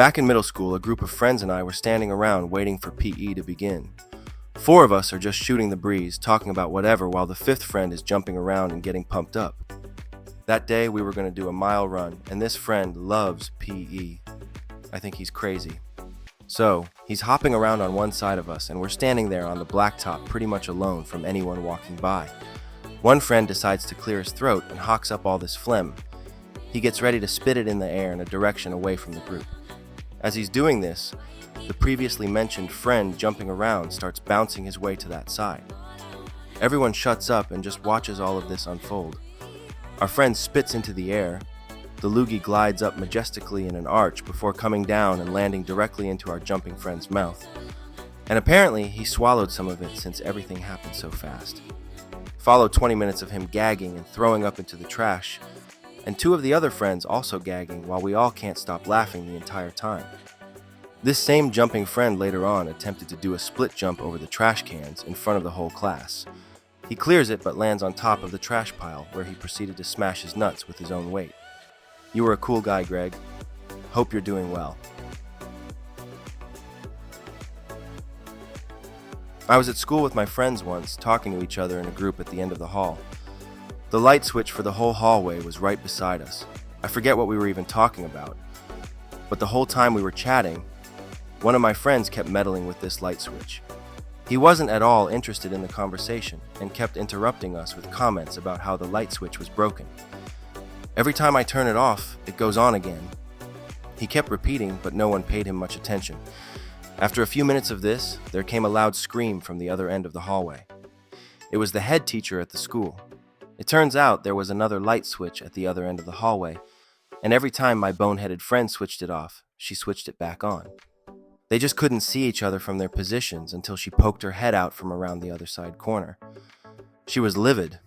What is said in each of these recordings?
Back in middle school, a group of friends and I were standing around waiting for PE to begin. 4 of us are just shooting the breeze, talking about whatever, while the 5th friend is jumping around and getting pumped up. That day, we were going to do a mile run, and this friend loves PE. I think he's crazy. So, he's hopping around on one side of us, and we're standing there on the blacktop pretty much alone from anyone walking by. One friend decides to clear his throat and hawks up all this phlegm. He gets ready to spit it in the air in a direction away from the group. As he's doing this, the previously mentioned friend jumping around starts bouncing his way to that side. Everyone shuts up and just watches all of this unfold. Our friend spits into the air. The loogie glides up majestically in an arch before coming down and landing directly into our jumping friend's mouth. And apparently he swallowed some of it since everything happened so fast. Followed 20 minutes of him gagging and throwing up into the trash, and 2 of the other friends also gagging while we all can't stop laughing the entire time. This same jumping friend later on attempted to do a split jump over the trash cans in front of the whole class. He clears it but lands on top of the trash pile where he proceeded to smash his nuts with his own weight. You were a cool guy, Greg. Hope you're doing well. I was at school with my friends once, talking to each other in a group at the end of the hall. The light switch for the whole hallway was right beside us. I forget what we were even talking about, but the whole time we were chatting, one of my friends kept meddling with this light switch. He wasn't at all interested in the conversation and kept interrupting us with comments about how the light switch was broken. Every time I turn it off, it goes on again. He kept repeating, but no one paid him much attention. After a few minutes of this, there came a loud scream from the other end of the hallway. It was the head teacher at the school. It turns out there was another light switch at the other end of the hallway, and every time my boneheaded friend switched it off, she switched it back on. They just couldn't see each other from their positions until she poked her head out from around the other side corner. She was livid,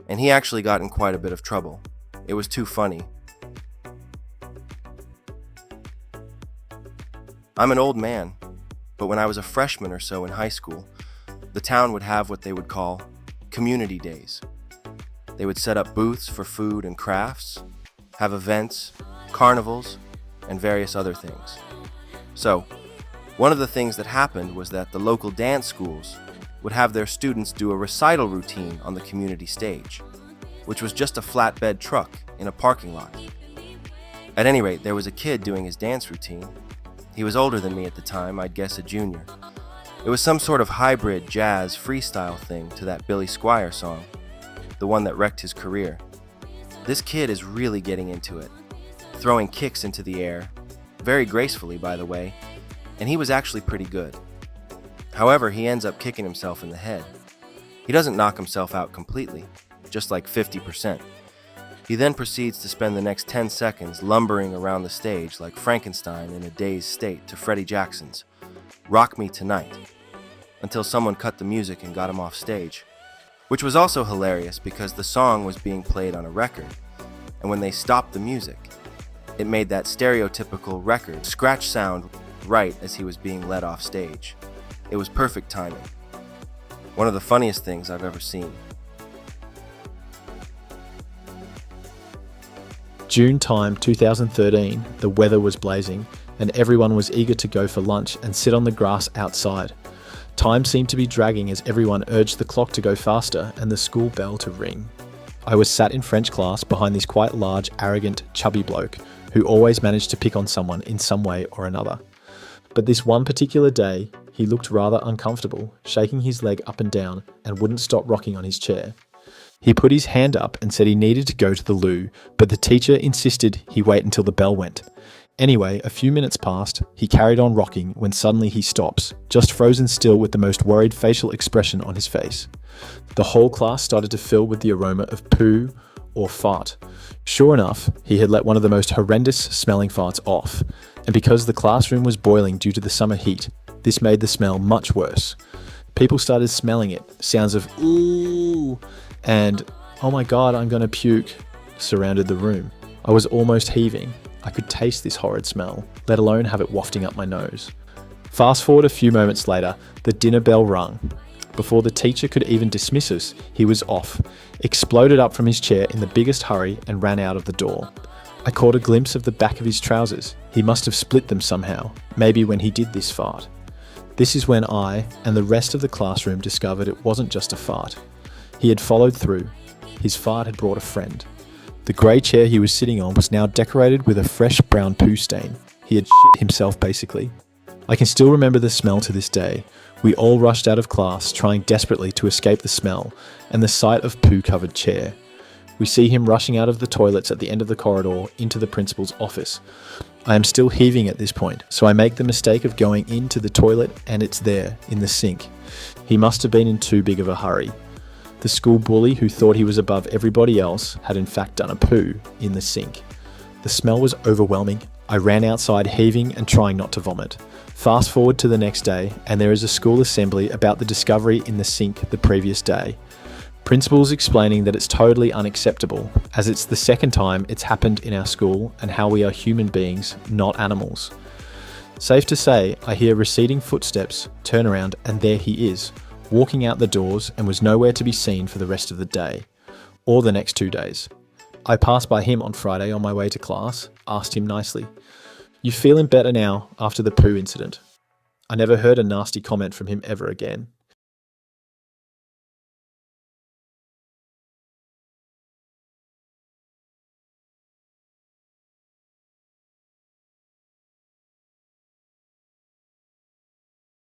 and he actually got in quite a bit of trouble. It was too funny. I'm an old man, but when I was a freshman or so in high school, the town would have what they would call community days. They would set up booths for food and crafts, have events, carnivals, and various other things. So, one of the things that happened was that the local dance schools would have their students do a recital routine on the community stage, which was just a flatbed truck in a parking lot. At any rate, there was a kid doing his dance routine. He was older than me at the time, I'd guess a junior. It was some sort of hybrid jazz freestyle thing to that Billy Squier song, the one that wrecked his career. This kid is really getting into it, throwing kicks into the air, very gracefully by the way, and he was actually pretty good. However, he ends up kicking himself in the head. He doesn't knock himself out completely, just like 50%. He then proceeds to spend the next 10 seconds lumbering around the stage like Frankenstein in a dazed state to Freddie Jackson's "Rock Me Tonight," until someone cut the music and got him off stage. Which was also hilarious because the song was being played on a record, and when they stopped the music, it made that stereotypical record scratch sound right as he was being led off stage. It was perfect timing. One of the funniest things I've ever seen. June time 2013, the weather was blazing and everyone was eager to go for lunch and sit on the grass outside. Time seemed to be dragging as everyone urged the clock to go faster and the school bell to ring. I was sat in French class behind this quite large, arrogant, chubby bloke who always managed to pick on someone in some way or another. But this one particular day, he looked rather uncomfortable, shaking his leg up and down and wouldn't stop rocking on his chair. He put his hand up and said he needed to go to the loo, but the teacher insisted he wait until the bell went. Anyway, a few minutes passed, he carried on rocking when suddenly he stops, just frozen still with the most worried facial expression on his face. The whole class started to fill with the aroma of poo or fart. Sure enough, he had let one of the most horrendous smelling farts off, and because the classroom was boiling due to the summer heat, this made the smell much worse. People started smelling it, sounds of ooh and oh my god, I'm gonna puke surrounded the room. I was almost heaving. I could taste this horrid smell, let alone have it wafting up my nose. Fast forward a few moments later, the dinner bell rung. Before the teacher could even dismiss us, he was off, exploded up from his chair in the biggest hurry and ran out of the door. I caught a glimpse of the back of his trousers. He must have split them somehow, maybe when he did this fart. This is when I and the rest of the classroom discovered it wasn't just a fart. He had followed through. His fart had brought a friend. The grey chair he was sitting on was now decorated with a fresh brown poo stain. He had shit himself, basically. I can still remember the smell to this day. We all rushed out of class, trying desperately to escape the smell and the sight of poo-covered chair. We see him rushing out of the toilets at the end of the corridor into the principal's office. I am still heaving at this point, so I make the mistake of going into the toilet and it's there, in the sink. He must have been in too big of a hurry. The school bully who thought he was above everybody else had in fact done a poo in the sink. The smell was overwhelming. I ran outside heaving and trying not to vomit. Fast forward to the next day and there is a school assembly about the discovery in the sink the previous day. Principal's explaining that it's totally unacceptable, as it's the second time it's happened in our school and how we are human beings, not animals. Safe to say, I hear receding footsteps, turn around, and there he is, walking out the doors and was nowhere to be seen for the rest of the day, or the next 2 days. I passed by him on Friday on my way to class, asked him nicely, "You feeling better now after the poo incident?" I never heard a nasty comment from him ever again.